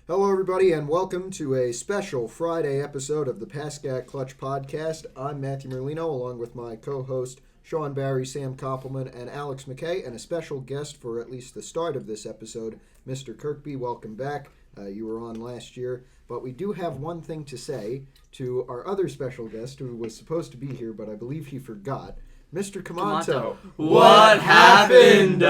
Hello, everybody, and welcome to a special Friday episode of the Pascack Clutch Podcast. I'm Matthew Merlino, along with my co-host Sean Barry, Sam Koppelman, and Alex McKay, and a special guest for at least the start of this episode, Mr. Kirkby. Welcome back. You were on last year, but we do have one thing to say to our other special guest who was supposed to be here, but I believe he forgot, Mr. Camanto. What happened?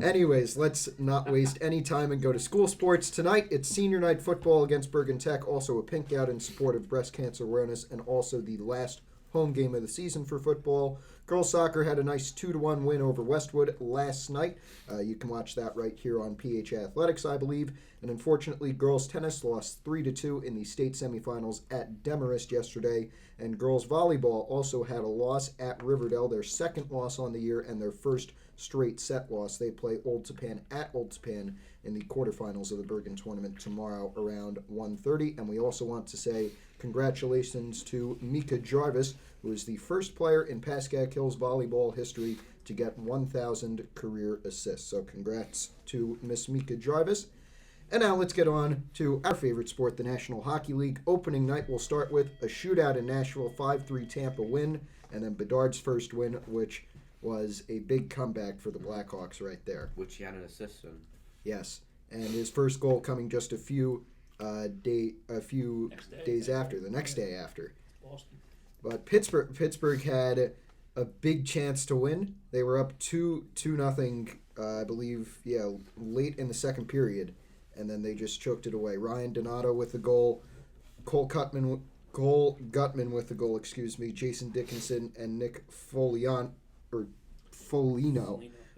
Anyways, let's not waste any time and go to school sports. Tonight, it's senior night football against Bergen Tech, also a pink out in support of breast cancer awareness, and also the last home game of the season for football. Girls soccer had a nice 2-1 win over Westwood last night. You can watch that right here on PH Athletics, I believe. And unfortunately, girls tennis lost 3-2 in the state semifinals at Demarest yesterday. And girls volleyball also had a loss at Riverdale, their second loss on the year and their first straight set loss. They play Old Tapan at Old Tapan in the quarterfinals of the Bergen tournament tomorrow around 1:30. And we also want to say congratulations to Mika Jarvis, who is the first player in Pascack Hills volleyball history to get 1,000 career assists. So congrats to Miss Mika Jarvis. And now let's get on to our favorite sport, the National Hockey League. Opening night, we'll start with a shootout in Nashville, 5-3 Tampa win, and then Bedard's first win, which was a big comeback for the Blackhawks right there. Which he had an assist in. Yes, and his first goal coming just a few days after, the next day after. Boston. But Pittsburgh had a big chance to win. They were up 2-0, I believe, late in the second period, and then they just choked it away. Ryan Donato with the goal, Cole Gutman with the goal, Jason Dickinson and Nick Folino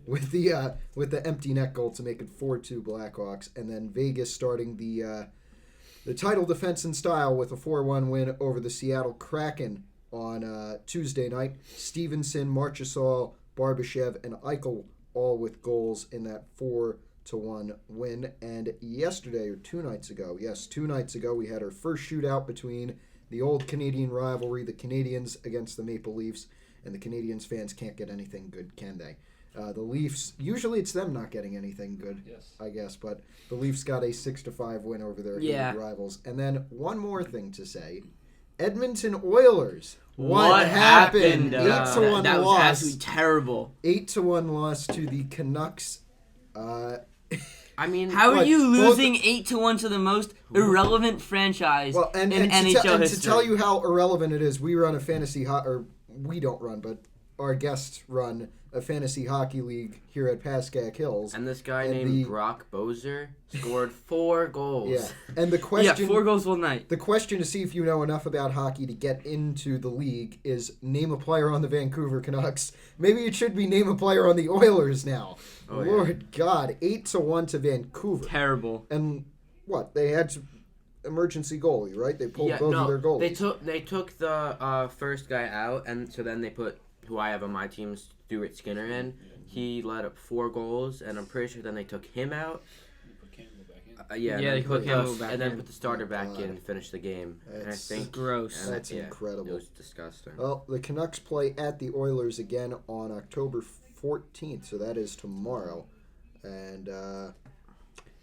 with the empty net goal to make it 4-2 Blackhawks, and then Vegas starting the title defense in style with a 4-1 win over the Seattle Kraken on Tuesday night. Stevenson, Marchessault, Barbashev, and Eichel all with goals in that 4-1 win. And yesterday, or 2 nights ago, we had our first shootout between the old Canadian rivalry, the Canadiens against the Maple Leafs, and the Canadiens fans can't get anything good, can they? The Leafs, usually it's them not getting anything good, Yes. I guess, but the Leafs got a 6-5 win over their hated rivals. And then one more thing to say, Edmonton Oilers. What happened? 8-1 that was loss. absolutely terrible. 8-1 loss to the Canucks. I mean, How are What? you losing 8-1 to the most irrelevant franchise And in NHL to history? tell you how irrelevant it is, we run a fantasy or we don't run, but our guests run a fantasy hockey league here at Pascack Hills. and this guy named Brock Bozer scored 4 goals. Yeah, and the question, 4 goals one night. the question to see if you know enough about hockey to get into the league is name a player on the Vancouver Canucks. Maybe it should be name a player on the Oilers now. Oh, yeah. Lord God, 8-1 to Vancouver. Terrible. And what? They had some emergency goalie, right? They pulled both of their goalies. They took the first guy out, and so then they put who I have on my team, Stuart Skinner, in. He let up 4 goals, and I'm pretty sure then they took him out. You put Campbell back in. Yeah, they put Campbell back and then in. put the starter back God. in and finish the game. And I That's think gross. That's incredible. It was disgusting. Well, the Canucks play at the Oilers again on October 14th, so that is tomorrow. And,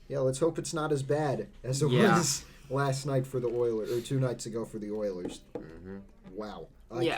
let's hope it's not as bad as it was last night for the Oilers, or 2 nights ago for the Oilers. Mm-hmm. Wow. You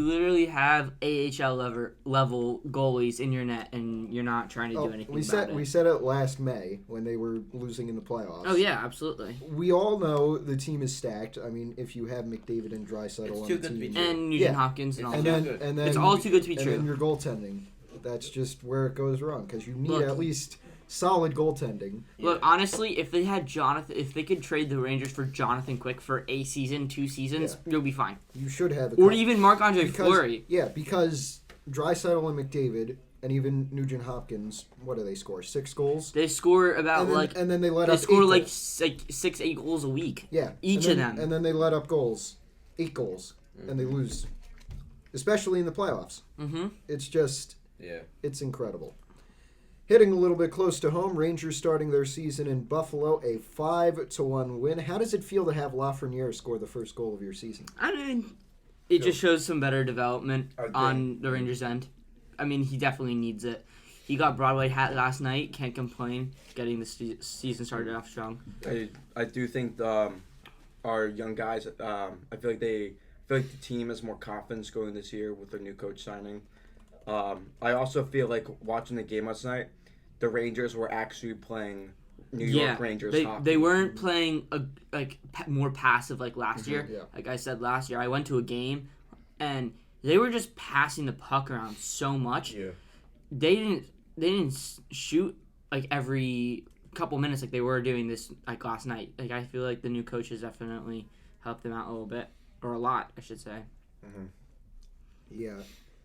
literally have AHL level goalies in your net, and you're not trying to do anything about it. We said it last May when they were losing in the playoffs. Oh yeah, absolutely. We all know the team is stacked. I mean, if you have McDavid and Draisaitl It's on too the good to be team, true. And Nugent Hopkins and all and that. then It's all too good to be and true. then your goaltending. That's just where it goes wrong because you need Look. at least solid goaltending. Look, honestly, if they could trade the Rangers for Jonathan Quick for a season, 2 seasons, you'll be fine. You should have Or even Marc-Andre Fleury. Yeah, because Draisaitl and McDavid and even Nugent Hopkins, what do they score? 6 goals? They score about and then they let they up score 8 like goals. 6-8 goals a week. Yeah, each and of then, them. and then they let up goals, 8 goals, and they lose, especially in the playoffs. Mm-hmm. It's just, It's incredible. Hitting a little bit close to home, Rangers starting their season in Buffalo, a 5-1 win. How does it feel to have Lafreniere score the first goal of your season? I mean, it just shows some better development on the Rangers' end. I mean, he definitely needs it. He got Broadway hat last night. Can't complain. Getting the season started off strong. I do think our young guys. I feel like the team has more confidence going this year with their new coach signing. I also feel like watching the game last night, the Rangers were actually playing New York Rangers hockey. They weren't playing more passive like last year. Yeah. Like I said last year, I went to a game, and they were just passing the puck around so much. Yeah. They didn't shoot like every couple minutes like they were doing this like last night. Like I feel like the new coaches definitely helped them out a little bit, or a lot, I should say. Mm-hmm. Yeah.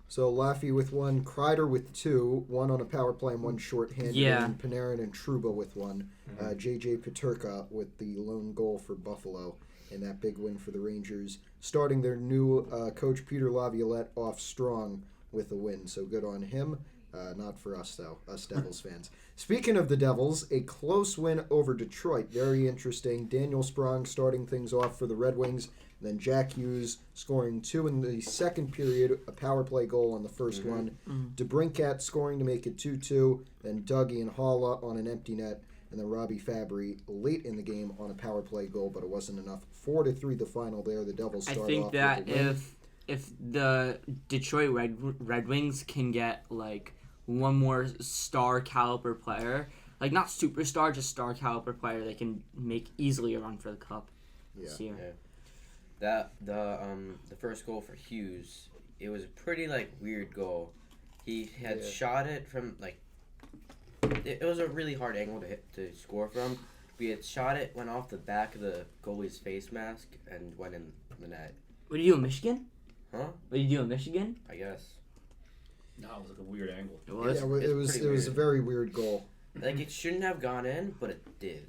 So Laffy with 1, Kreider with 2, 1 on a power play and 1 shorthanded, Yeah. and Panarin and Trouba with 1. JJ Peterka with the lone goal for Buffalo in that big win for the Rangers, starting their new coach Peter Laviolette off strong with a win. So good on him. Not for us, though, us Devils fans. Speaking of the Devils, a close win over Detroit. Very interesting. Daniel Sprong starting things off for the Red Wings. Then Jack Hughes scoring 2 in the second period, a power play goal on the first one. DeBrincat scoring to make it 2-2. Then Dougie and Halla on an empty net. And then Robbie Fabry late in the game on a power play goal, but it wasn't enough. 4-3 the final there. The Devils start off I think with that a win. if the Detroit Red Wings can get like one more star caliber player, like not superstar, just star caliber player, they can make easily a run for the cup this year. Yeah. That the first goal for Hughes, it was a pretty like weird goal. He had shot it from like it was a really hard angle to score from. He had shot it, went off the back of the goalie's face mask and went in the net. What did you do in Michigan? Huh? What did you do in Michigan? I guess. No, it was like a weird angle. It was. Yeah, it was a very weird goal. Like it shouldn't have gone in, but it did.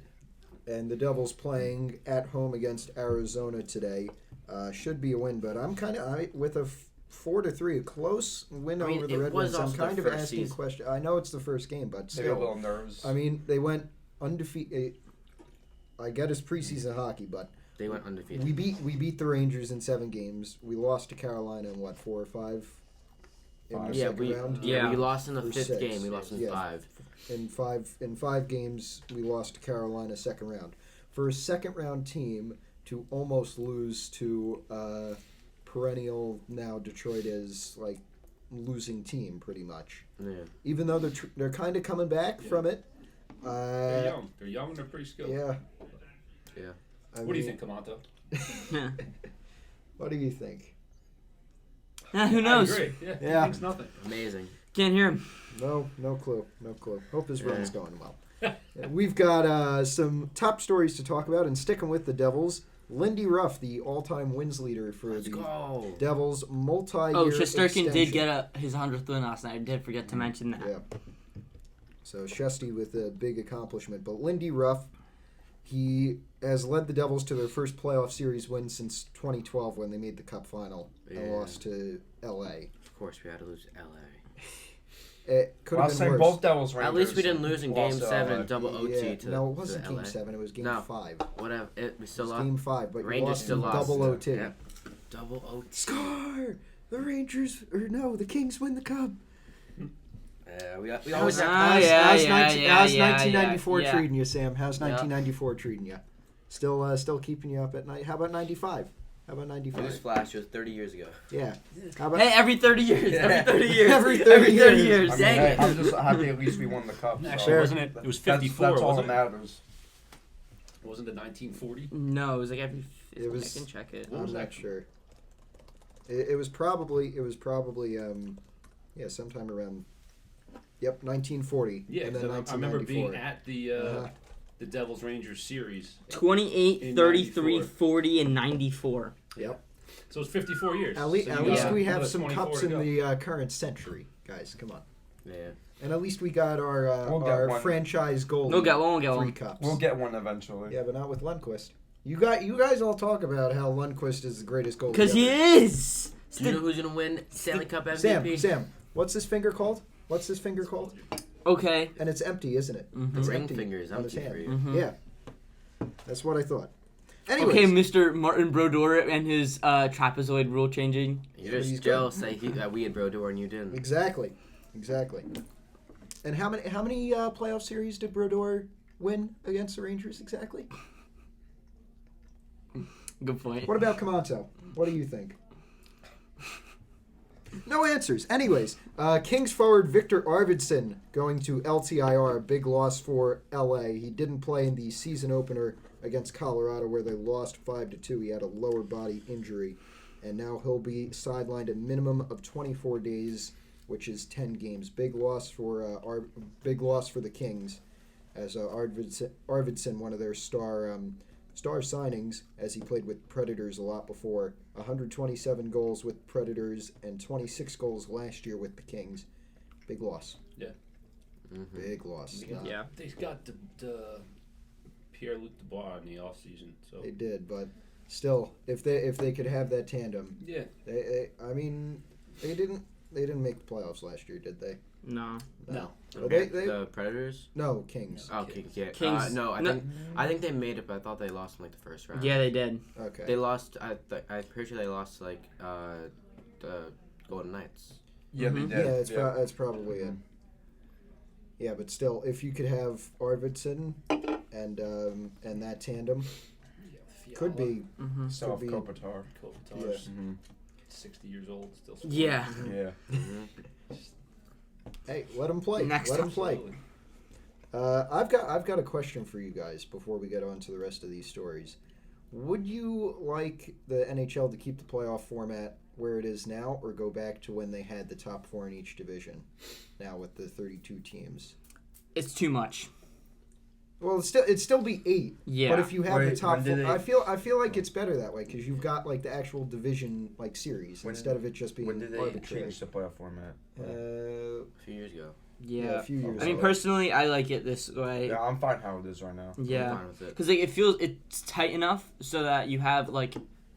And the Devils playing at home against Arizona today should be a win. But I'm kind of with a 4-3, a close win over the Red Wings. I'm kind of asking a question. I know it's the first game, but Maybe a still, little nerves. I mean, they went undefeated. I get it's preseason hockey, but They went undefeated. we beat the Rangers in 7 games. We lost to Carolina in 4 or 5 in the second round. We lost in the Or 5th 6. game. We lost in Yeah. 5. In five games, we lost to Carolina second round. For a second round team to almost lose to perennial now Detroit is like losing team pretty much. Yeah. Even though they're kind of coming back from it. They're young. They're young and they're pretty skilled. Yeah. Yeah. What do you think, Kamanto? What do you think? Who knows? I agree. Yeah. Yeah. He thinks nothing. Amazing. Can't hear him. No clue. Hope his run's Yeah. going well. We've got some top stories to talk about, and sticking with the Devils, Lindy Ruff, the all-time wins leader for Let's the go. Devils, multi-year Shesterkin did extension. get his 100th win last night. I did forget to mention that. Yeah. So Shesty with a big accomplishment. But Lindy Ruff, he has led the Devils to their first playoff series win since 2012 when they made the Cup final and Yeah. lost to L.A. Of course, we had to lose to LA. It could have Last been time worse. both Devils Rangers At least we didn't lose in Game lost to 7, LA. double OT Yeah, to no, it wasn't to Game LA. 7. It was Game No. 5. Whatever. We It still was lost. Game 5, but you Rangers lost still in lost. double OT. Yep. Double OT. Score! The Rangers, or no, the Kings win the Cup. We always How's, have how's 1994 yeah. treating you, Sam? How's Yeah. 1994 treating you? Still keeping you up at night? How about 95? How about 95? Newsflash, it was 30 years ago. Yeah. How about Hey, every 30 years. Every 30 years. Every 30 years. I mean, Dang hey, it. I'm just happy at least we won the cup. so Actually, wasn't it? It was 54. That's all that wasn't it? matters. Wasn't it 1940? No, it was like every. It was- I can check it. What was I'm not that? sure. It was probably sometime around 1940. Yeah, and 'cause then I remember being 1994. at the Devils Rangers series. 28, In 33, 94. 40, and 94. Yep. So it's 54 years. At So least you got we have another some 24 cups to in go. the current century, guys. Come on. Yeah. And at least we got our We'll get our one. franchise goal. We'll get one. We'll get 3 one. cups. We'll get one eventually. Yeah, but not with Lundqvist. You guys all talk about how Lundqvist is the greatest goalie. Because he ever. is. Do you know who's gonna win Stanley Cup MVP? Sam, what's this finger called? Okay. And it's empty, isn't it? Mhm. It's Ring empty finger is on his empty for hand. you. Mhm. Yeah. That's what I thought. Anyways, Okay, Mr. Martin Brodeur and his trapezoid rule changing. You're He's just jealous that we had Brodeur and you didn't. Exactly. And how many playoff series did Brodeur win against the Rangers exactly? Good point. What about Camonto? What do you think? No answers. Anyways, Kings forward Victor Arvidsson going to LTIR, a big loss for LA. He didn't play in the season opener against Colorado where they lost 5-2. He had a lower body injury, and now he'll be sidelined a minimum of 24 days, which is 10 games. Big loss for the Kings, as Arvidsson, one of their star signings, as he played with Predators a lot before. 127 goals with Predators and 26 goals last year with the Kings. Big loss. Yeah. Mm-hmm. Big loss. Yeah. They got the Pierre-Luc Dubois in the offseason. So They did, but still, if they could have that tandem, yeah. they didn't make the playoffs last year, did they? No. No. Well, they The Predators. no Kings. Oh, Kings. Yeah. Kings- No, no. I think they made it, but I thought they lost in like the first round. Yeah, they did. Okay. They lost. I'm pretty sure they lost like the Golden Knights. Yeah, they Mhm. did. That's probably it. Yeah, but still, if you could have Arvidsson and that tandem, could be. Mm-hmm. Self be- Kopitar. Kopitar's Mm-hmm. 60 years old, still scoring. Yeah. Yeah. Mm-hmm. Hey, let him play. Next let him time. play. Absolutely. I've got a question for you guys before we get on to the rest of these stories. Would you like the NHL to keep the playoff format where it is now, or go back to when they had the top four in each division? Now with the 32 teams. It's too much. Well, it'd still be 8. Yeah. But if you have the Wait, top when four, did they- I feel like it's better that way because you've got like the actual division like series When- instead of it just being When did they arbitrary. change the playoff format? A few years ago. A few years I mean, ago. personally, I like it this way. Yeah, I'm fine how it is right now. I'm Yeah. fine with it. Because like, it's tight enough so that you have like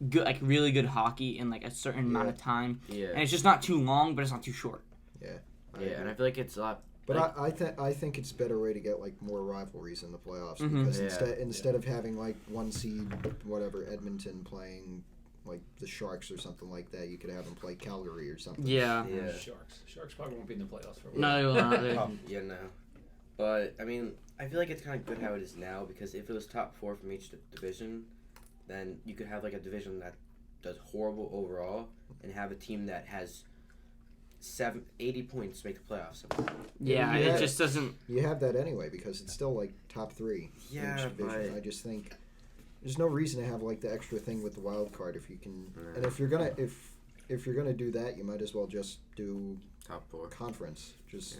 good, like really good hockey in like a certain amount of time, Yeah. and it's just not too long, but it's not too short. Yeah, and I feel like it's a lot. But like, I think it's a better way to get like more rivalries in the playoffs Mhm. because Yeah. instead of having like one seed whatever Edmonton playing like the Sharks or something like that, you could have them play Calgary or something. Yeah. Yeah. Sharks probably won't be in the playoffs for a while. No, they will not. Oh. Yeah, no. But I mean, I feel like it's kind of good how it is now because if it was top 4 from each division, then you could have like a division that does horrible overall and have a team that has 80 points to make the playoffs. Yeah, Yeah. it just doesn't. You have that anyway because it's still like top 3 in Yeah, each division. but- I just think there's no reason to have like the extra thing with the wild card if you can. Yeah. And if you're gonna do that, you might as well just do Top 4. conference. Just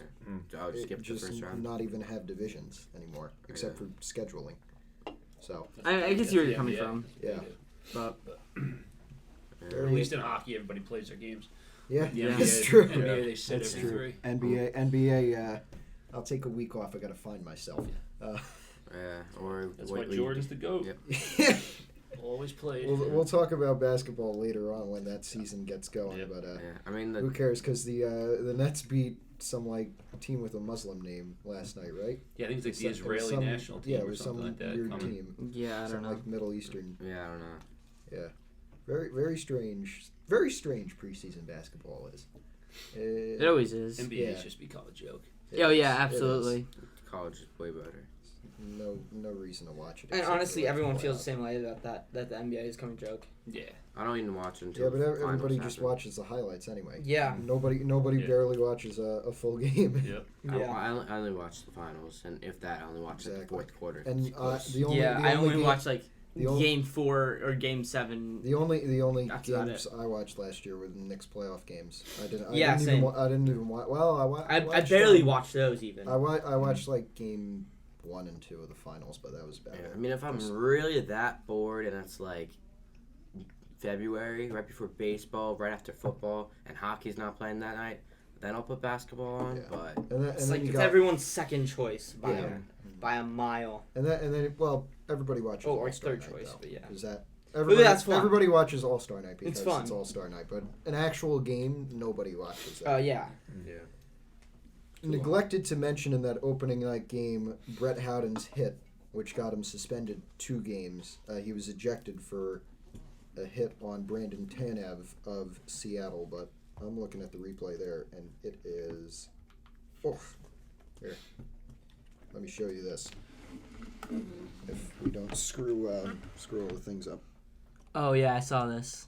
I'll just skip the just first round. not even have divisions anymore except Yeah. for scheduling. So I can see where you're coming from. Yeah. But Yeah. Or at least in hockey, everybody plays their games. yeah, Yeah. that's NBA, true. NBA, they sit That's every true. 3. NBA. I'll take a week off. I gotta find myself. Yeah, or That's what why league? Jordan's the GOAT. Yep. Always played. we'll talk about basketball later on when that season gets going. Yep. But Yeah, I mean who the cares? Because the Nets beat some like team with a Muslim name last night, right? Yeah, I think it's like the It was Israeli some- national team Yeah, it or was something some like that. weird coming. team. yeah, I don't Some know. like Middle Eastern. I don't know. Yeah, very strange. Very strange preseason basketball is. It always is. NBA's Yeah. just become a joke. Oh is. yeah, It is. absolutely. College is way better. No reason to watch it. And except honestly, for, like, everyone the feels the playoffs. same way about that the NBA is coming joke. Yeah. I don't even watch until Yeah, but the everybody finals just happen. watches the highlights anyway. Yeah. Nobody Yeah. barely watches a full game. Yep. I only watch the finals, and if that, I only watch like, the Exactly. fourth quarter. And It's close. the only Yeah, the I only only game, watch like the only- game 4 or game 7. the only That's about games I watched last year were the Knicks playoff games. I didn't Yeah, even same. I didn't even watch. Well, I I watched, barely watched those even. I watched like game 1 and 2 of the finals, but that was about Yeah, it. I mean, if I'm Just- really that bored and it's like February, right before baseball, right after football, and hockey's not playing that night, then I'll put basketball on. Yeah. But and It's then like you it's got, everyone's second choice by Yeah. by a mile. and then well, everybody watches. Oh, or it's All-Star third Night, choice, though, but yeah. 'cause that But everybody, that's fun. everybody watches All Star Night because It's fun. it's All Star Night, but an actual game, nobody watches that. Yeah. yeah, Neglected to mention in that opening night game, Brett Howden's hit, which got him suspended 2 games. He was ejected for a hit on Brandon Tanev of Seattle, but I'm looking at the replay there, and it is, Here, let me show you this. If we don't screw all the things up. Oh yeah, I saw this.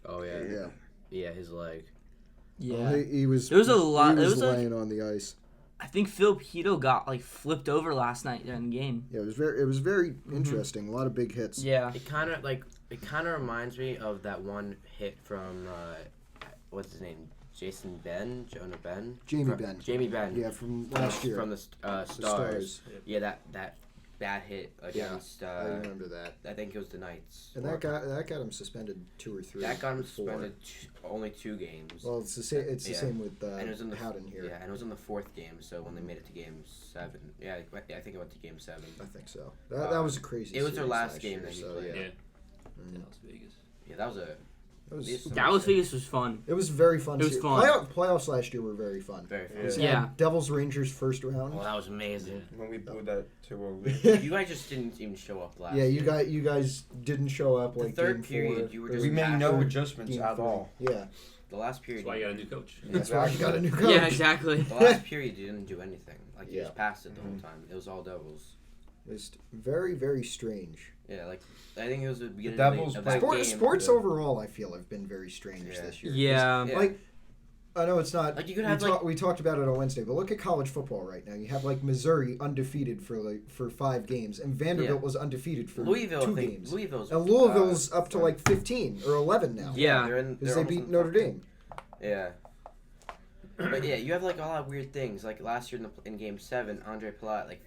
Oh yeah. Yeah. Yeah, his leg. Yeah. Well, he was. There was a lot- He it was was like- laying on the ice. I think Phil Pito got like flipped over last night during the game. Yeah, it was very interesting. A lot of big hits. Yeah. It kind of reminds me of that one hit from what's his name? Jonah Ben. Jamie Ben. Yeah, from last year. From the The Stars. Yeah, that bad hit against. I remember that. I think it was the Knights. And that got him suspended 2 or 3. That got him 4. suspended only 2 games. Well, it's the same. It's the Yeah. same with And it was in the Howden here. Yeah, and it was in the 4th game. So when they made it to game 7, yeah, I think it went to game 7. I think so. That was a crazy. It was their series last game year, that he so, played. Yeah. Yeah. Las Vegas. Yeah, that was a It was, These- Dallas Vegas was fun. it was very fun. It was series. fun. Playoffs last year were very fun. very fun. Because Yeah. Devils Rangers first round. Oh, that was amazing. When we blew that 2-0 lead. yeah, You guys just didn't even show up last. you year. guys didn't show up The like third game period, 4. you were or just We made no Game adjustments game at 3. all. Yeah, The last period. That's why you got a new coach. that's why you got a new coach. Yeah, exactly. The last period, you didn't do anything. Like you Yeah. just passed it the whole time. It was all Devils. It's very, very strange. Yeah, like I think it was the beginning Devils of that Sports, game. sports Yeah. overall, I feel, have been very strange Yeah. this year. Yeah. Yeah. Like, I know it's not. Like, you could have, we talked about it on Wednesday, but look at college football right now. You have like Missouri undefeated for 5 games, and Vanderbilt Yeah. was undefeated for Louisville, 2 I think, games. Louisville's And Louisville's up to fun. like 15 or 11 now. Yeah. they're because they almost beat in the Notre top 10. Dame. Yeah. But yeah, you have like a lot of weird things. Like last year in Game 7, Andre Palat, like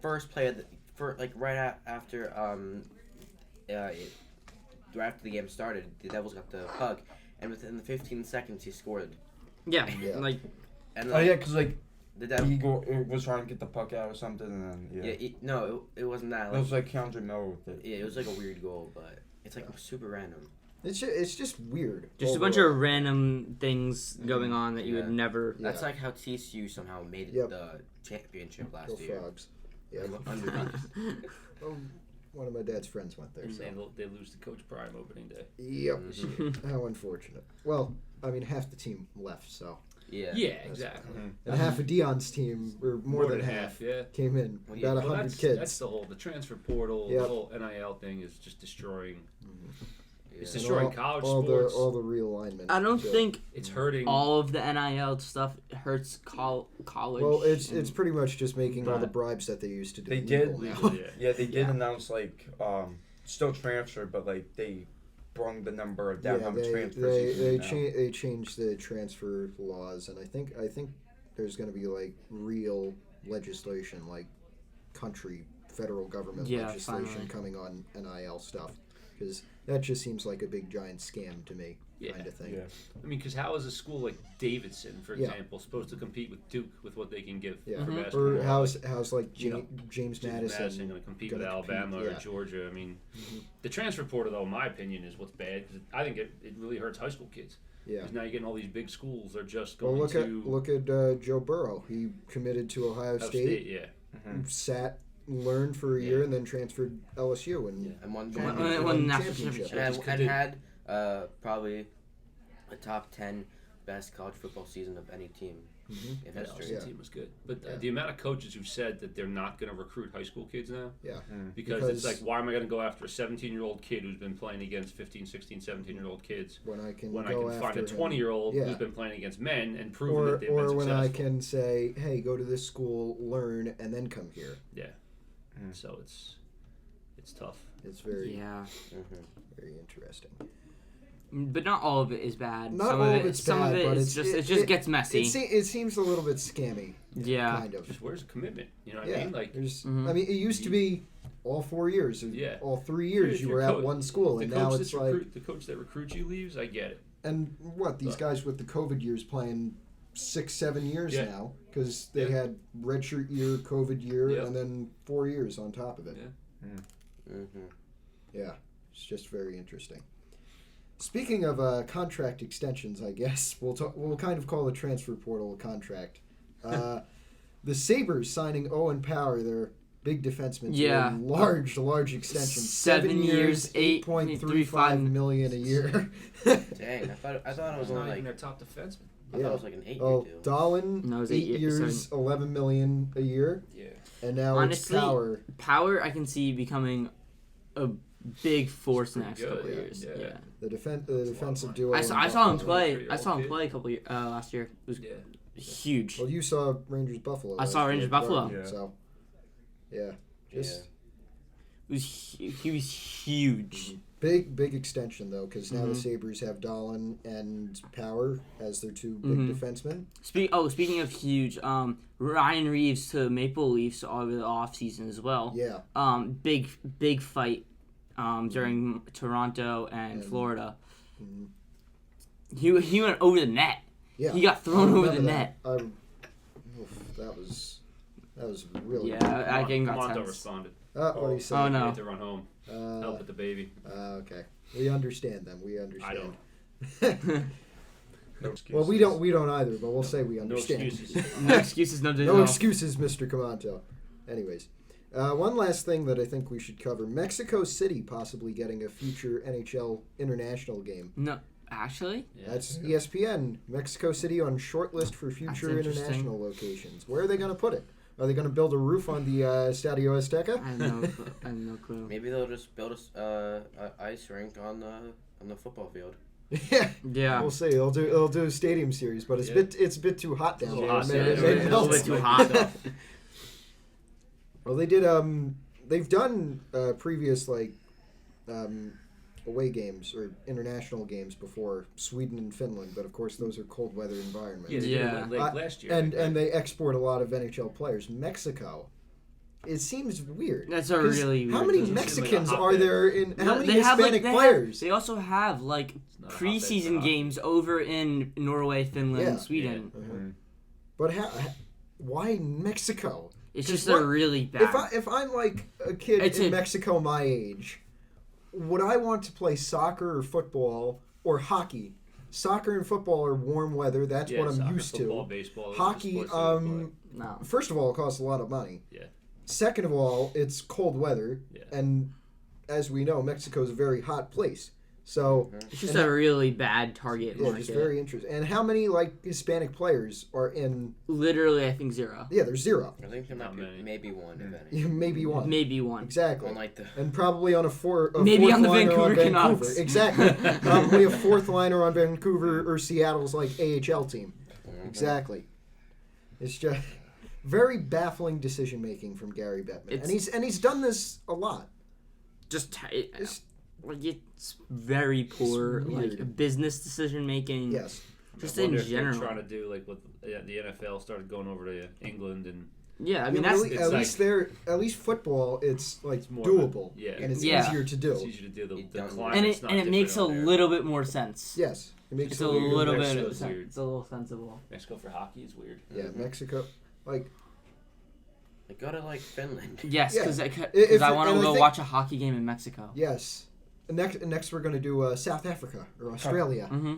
first play of right after right after the game started, the Devils got the puck, and within the 15 seconds he scored. Yeah. Yeah. Like And Oh yeah, because like the Devils. Eagle was trying to get the puck out or something, and then No, it wasn't that. it Like, was like Keandre Miller with it. yeah, it was like a weird goal, but it's like super random. It's just weird. just a bunch overall. of random things going on that you would Yeah. never. Yeah. That's like how TCU somehow made it Yep. the championship Go last year. Frogs. Yeah. Undefeated. Oh, one of my dad's friends went there. So. They lose to Coach Prime opening day. Yep. Mhm. How unfortunate. Well, I mean, half the team left, so. Yeah. Yeah, That's exactly. And half of Dion's team, or more than half, Yeah. came in. Well, yeah, About Well, 100 that's kids. the transfer portal, Yep. the whole NIL thing is just destroying. It's Yeah. destroying And college all sports. all the realignment. I don't too. think It's hurting. all of the NIL stuff hurts college. Well, it's pretty much just making all the But- bribes that they used to do. They legal did. now. Yeah. Yeah, they did Yeah. announce like still transfer, but like they brung the number down Yeah, how many they transfers you can do now. they changed the transfer laws, and I think there's going to be like real legislation, like federal government Yeah, legislation finally. coming on NIL stuff, because that just seems like a big giant scam to me, Yeah. kind of thing. Yeah. I mean, because how is a school like Davidson, for Yeah. example, supposed to compete with Duke with what they can give Yeah. for Mhm. basketball? Or how's like You know, James James Madison? Madison going to compete with gonna Alabama compete, or yeah. Georgia. I mean, Mhm. the transfer portal, though, in my opinion, is what's bad. 'Cause I think it really hurts high school kids. Yeah. Because now you're getting all these big schools. They're just Well, going look to at Joe Burrow. He committed to Ohio Ohio State, Yeah. sat, learned for a year, and then transferred LSU and Yeah. And one Won national championship. and Just couldn't- had probably a top 10 best college football season of any team Mhm. in That history. Austin Yeah. team was good. But Yeah. the amount of coaches who've said that they're not going to recruit high school kids now, Yeah. because Because- it's like, why am I going to go after a 17-year-old kid who's been playing against 15, 16, 17-year-old kids When I can when I go can find after a him. 20-year-old Yeah. who's been playing against men and proven or that they've been when successful? I can say, hey, go to this school, learn, and then come here. Yeah. Mm. So it's tough. It's very Yeah. Mhm. very interesting. But not all of it is bad. Not some all of of it, it's some bad, of it but is just it just gets messy. It seems a little bit scammy. Yeah. Kind of. Just where's the commitment? You know what I Yeah. mean? Like, There's, Mhm. I mean, it used to be all 4 years. Yeah. All 3 years if you your were at coach- one school, the and coach now that's it's like, the coach that recruits you leaves. I get it. and what these But- guys with the COVID years playing 6-7 years Yeah. now because they Yeah. had redshirt year, COVID year, Yep. and then 4 years on top of it. Yeah. Mhm. Yeah, it's just very interesting. Speaking of contract extensions, I guess we'll kind of call the transfer portal a contract. The Sabres signing Owen Power, their big defenseman, Yeah. to a large extension. 7 years, $8.35 million a year. Dang, I thought it was He's only not even like their top defenseman. I thought it was like an 8-year Oh, deal. Dahlin, No, it was 8 8 years, $11 million a year, Yeah. and now Honestly, it's Power. Power, I can see becoming a big force in the next pretty couple good, of years. yeah. Yeah. The defensive money. duo. I in saw him Buffalo. play. Pretty I saw him old play a couple years, last year. It was Yeah. huge. Well, you saw Rangers Buffalo. I saw last Rangers year, Buffalo. Garden, Yeah. So, yeah, just He was huge. big extension though, because now the Mhm. Sabres have Dahlin and Power as their two big Mhm. defensemen. Speaking of huge, Ryan Reeves to Maple Leafs over the offseason as well. Yeah, Big fight during Toronto and And- Florida. mhm. He went over the net. yeah. He got I thrown over the remember net. that. That was really. Yeah, that game got Monto tense. responded. What do you say? Oh, He no. had to run home. Help with the baby. Okay, we understand them. We I understand. don't. No excuses. Well, we don't either, but we'll say we No understand. excuses. No excuses, no days No off. excuses, Mr. Camanto. Anyways, one last thing that I think we should cover: Mexico City possibly getting a future NHL international game. No, actually, Yeah. That's ESPN. Mexico City on short list for future That's interesting. international locations. Where are they going to put it? Are they going to build a roof on the Estadio Azteca? I have no clue. Maybe they'll just build a ice rink on the football field. Yeah, Yeah, we'll see. They'll do a stadium series, but it's Yeah. it's a bit too hot down It's a there. little hot, Maybe- yeah, it's maybe a little they'll- bit too hot. Well, they did. They've done previous away games or international games before, Sweden and Finland, but of course those are cold weather environments. Yeah, they did it Yeah. like last year. And they export a lot of NHL players. Mexico, it seems weird. That's a 'Cause really how weird many decision. Mexicans Like a are hotbed. there in? How No, many they have, Hispanic they players? They also have like It's not a hotbed, preseason it's a games over in Norway, Finland, Yeah. Sweden. Uh-huh. But why Mexico? It's 'Cause just what- a really bad. If I'm like a kid It's in a- Mexico my age, would I want to play soccer or football or hockey? Soccer and football are warm weather. That's Yeah, what I'm soccer, used football, to. baseball, those are the Hockey, sports that we play. No. first of all, it costs a lot of money. Yeah. Second of all, it's cold weather, Yeah. and as we know, Mexico is a very hot place. So It's just and a really bad target yeah, market. just very interesting. And how many Hispanic players are in? Literally, I think 0. Yeah, there's 0. I think there might Not be many. maybe one, if any. Maybe one. Maybe 1. Exactly. On like the And probably on a Maybe fourth on the liner Vancouver on Vancouver. Canucks. Exactly. Probably a fourth liner on Vancouver or Seattle's AHL team. Exactly. It's just very baffling decision making from Gary Bettman, and he's done this a lot. Just It's, it's very poor weird. like business decision making. yes. Just I wonder in if they're general. trying to do like what the NFL started going over to England and Yeah, I mean Yeah, that's really, it's at least football, it's more doable. yeah. and it's Yeah. easier to it's do. easier to do. The And climate's and it makes a little. little bit more sense. Yes, it makes It's it a weird. little bit. Mexico's weird. It's a little sensible. Mexico for hockey is weird. Yeah, Mexico, Like go to Finland. Yes, Yeah. because If- I want to and I go think- watch a hockey game in Mexico. yes. Next we're gonna do South Africa or Australia hmm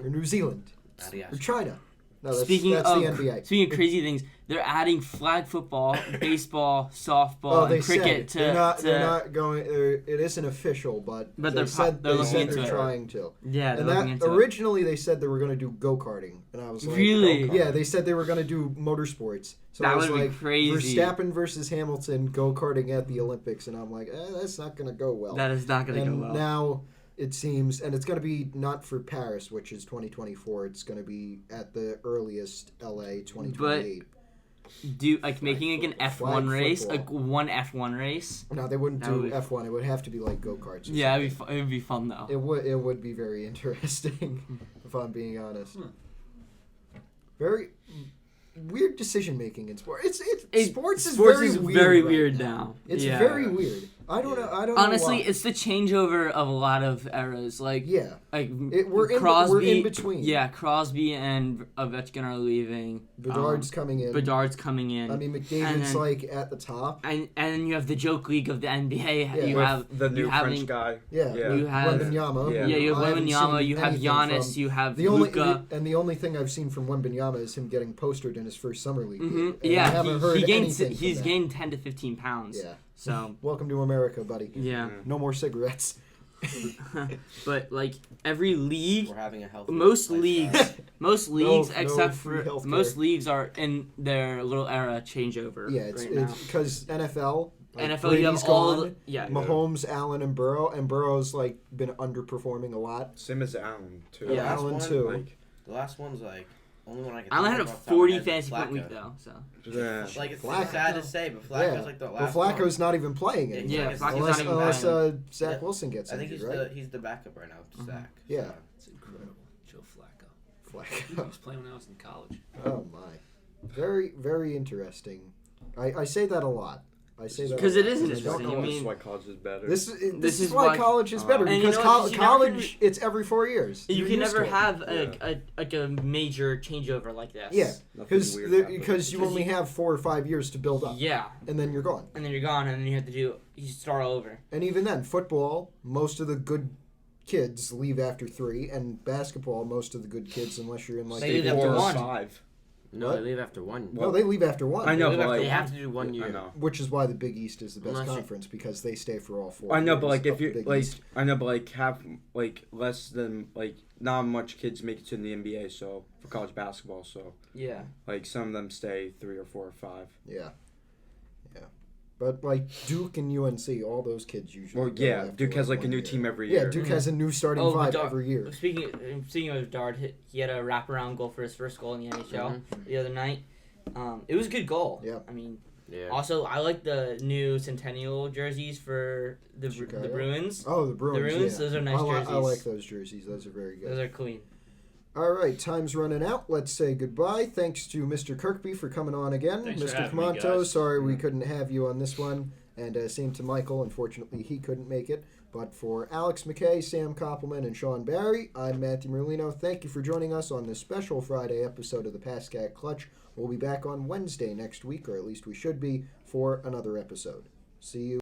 or New Zealand Adios. or China. No, that's, Speaking that's of the NBA. speaking of crazy things, they're adding flag football, baseball, softball, Oh, they and cricket said to. they're not going. It isn't official, but But they they're said they're they looking said into they're it. trying to. Yeah, they're And looking that into it. originally they said they were going to do go karting, and I was like, Really? Yeah, they said they were going to do motorsports. So That I was would be like, crazy. Verstappen versus Hamilton go karting at the Olympics, and I'm like, that's not going to go well. That is not going to and go well. now it seems, and it's going to be not for Paris, which is 2024. It's going to be at the earliest LA 2028. Do making like an Flag F1 race, football. like one F1 race. No, they wouldn't That do would be- F1. It would have to be like go karts. Yeah, it would be fun though. It would be very interesting, if I'm being honest. Very weird decision making in sport. Sports is very weird. very right weird now. now. It's Yeah. very weird. I don't know. I don't Honestly, know why. it's the changeover of a lot of eras. Like yeah. like We're in between. Yeah, Crosby and Ovechkin are leaving. Bedard's coming in. Bedard's coming in. I mean, McDavid's and then- like at the top. and then you have the joke league of the NBA. Yeah. You With have the new you having- French guy. Yeah. Yeah. You have Wembanyama. Yeah. yeah, you have I haven't Wembanyama, seen you have anything Giannis, from- you have The Luka. only thing I've seen from Wembanyama is him getting postered in his first summer league. hmm game. And I Yeah, haven't heard he gained anything from he's that. gained 10 to 15 pounds. Yeah. So Welcome to America, buddy. yeah. No more cigarettes. but like every league, We're having a healthy most lifestyle. leagues, most leagues no except free for healthcare. most leagues are in their little era changeover. Yeah, it's right now. because NFL. Like, NFL, you Brady's have all gone, the yeah. Mahomes, Allen, and Burrow, and Burrow's like been underperforming a lot. Same as Allen too. Yeah, Allen last too. one, The last one's like only one I can. Allen think had a of off the top of my 40 head is fantasy point Flacco. week though, so Yeah. Like it's Flacco. sad to say, but Flacco's like the But last. Flacco's one. not even playing anymore. Yeah, It's Flacco's like- not even unless playing. Zach Yeah. Wilson gets I think injured, he's right? he's the backup right now to Zach. Yeah. So. It's incredible. Joe Flacco. He Flacco. was playing when I was in college. Oh my, very very interesting. I say that a lot. I say that Because a it lot. is I interesting. don't know I why. This mean, is why college is better. This This is is why why- college is better And you because know what? You never college it's every 4 years. you You're can used never to it. have Yeah. a major changeover like this. Yeah, Nothing weird happened. because you only have 4 or 5 years to build up, Yeah, and then you're gone. and then you're gone, and then you have to you start all over. And even then, football, most of the good kids leave after 3, and basketball, most of the good kids, unless you're in like They leave the after 4 or one. 5. No, What? they leave after one. No, they leave after 1. I know, They, but they like, have to do 1 year. I know. Which is why the Big East is the best Unless you- conference because they stay for all 4. I know, years but like of if you the Big like, East. I know, but like have like less than like not much kids make it to the NBA. So for college basketball, so Yeah. like some of them stay 3 or 4 or 5. Yeah. But like Duke and UNC, all those kids usually. Well, go yeah, after, Duke has like a 1 new year. team every Yeah, year. Duke has a new starting Oh, but 5 Dar- every year. Speaking of Dart, he had a wraparound goal for his first goal in the NHL Mhm. the other night. It was a good goal. Yeah. I mean, Yeah. also I like the new Centennial jerseys for the Chicago? Bruins. Oh, the Bruins. Bruins, yeah. those are nice I jerseys. like those jerseys. Those are very good. Those are clean. All right, time's running out. Let's say goodbye. Thanks to Mr. Kirkby for coming on again. Thanks for Mr. having me, Camanto, guys. sorry we couldn't have you on this one. And same to Michael. Unfortunately, he couldn't make it. But for Alex McKay, Sam Koppelman, and Sean Barry, I'm Matthew Merlino. Thank you for joining us on this special Friday episode of the Pascack Clutch. We'll be back on Wednesday next week, or at least we should be, for another episode. See you.